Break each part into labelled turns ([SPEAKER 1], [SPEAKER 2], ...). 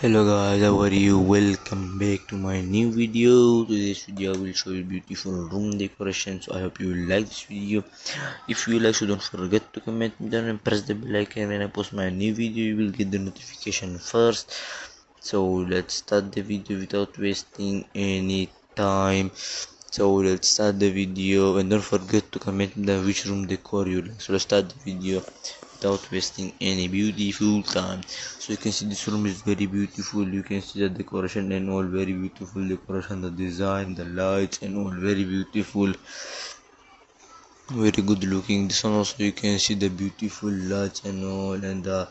[SPEAKER 1] Hello guys, how are you? Welcome back to my new video. Today's video I will show you beautiful room decoration. So I hope you will like this video. If you like, so don't forget to comment down and press the bell icon. When I post my new video, you will get the notification first. So let's start the video without wasting any time. So let's start the video and don't forget to comment down which room decor you like. So let's start the video without wasting any beautiful time. So you can see this room is very beautiful. You can see the decoration and all very beautiful decoration, the design, the lights and all very beautiful, very good looking. This one also you can see the beautiful lights and all, and the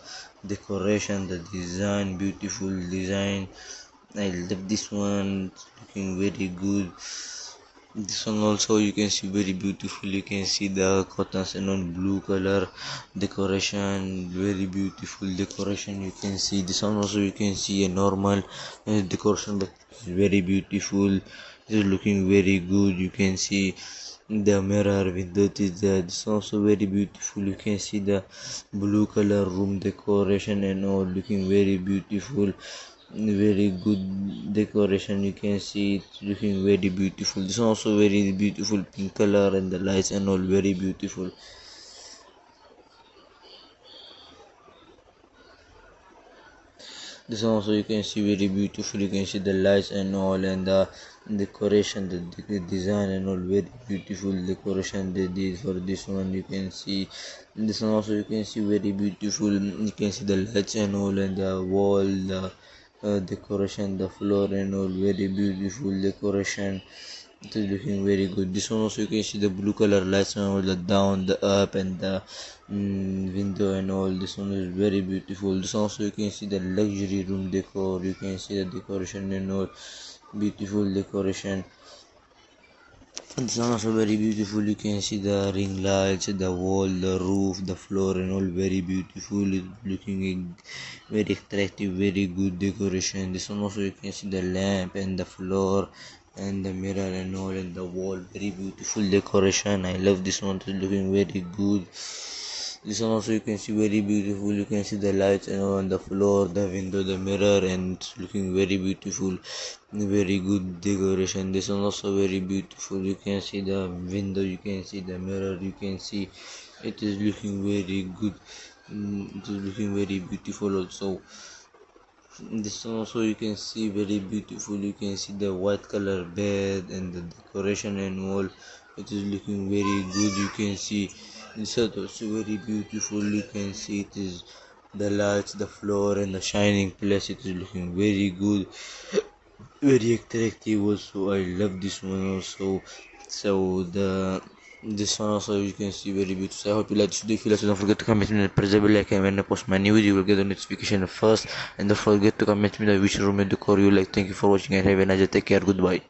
[SPEAKER 1] decoration, the design, beautiful design. I love this one. It's looking very good. This one also you can see very beautiful. You can see the cottons and on blue color decoration, very beautiful decoration. You can see this one also you can see a normal decoration, but it's very beautiful. It's looking very good. You can see the mirror window is there. This also very beautiful. You can see the blue color room decoration and all, looking very beautiful, very good decoration. You can see it's looking very beautiful. This one also very beautiful pink color, and the lights and all very beautiful. This one also you can see very beautiful. You can see the lights and all, and the decoration, the design and all very beautiful decoration they did for this one. You can see this one also you can see very beautiful. You can see the lights and all, and the wall, the decoration, the floor and all very beautiful decoration. It is looking very good. This one also you can see the blue color lights and all, the down, the up, and the window and all. This one is very beautiful. This one also you can see the luxury room decor. You can see the decoration and all, beautiful decoration. This one also very beautiful. You can see the ring lights, the wall, the roof, the floor and all very beautiful. It's looking very attractive, very good decoration. This one also you can see the lamp and the floor and the mirror and all, and the wall very beautiful decoration. I love this one. It's looking very good. This one also you can see very beautiful. You can see the lights and all on the floor, the window, the mirror, and it's looking very beautiful, very good decoration. This one also very beautiful. You can see the window, you can see the mirror, you can see it is looking very good. It is looking very beautiful also. This one also you can see very beautiful. You can see the white color bed and the decoration and all. It is looking very good. You can see this is also very beautiful. You can see it is the lights, the floor and the shining place. It is looking very good, very attractive also. I love this one also. So this one also you can see very beautiful. So I hope you like this video. If you like, so don't forget to comment me and press the bell icon. When I post my new video, you will get the notification first. And don't forget to comment me which room and decor you like. Thank you for watching and have a nice day. Take care. Goodbye.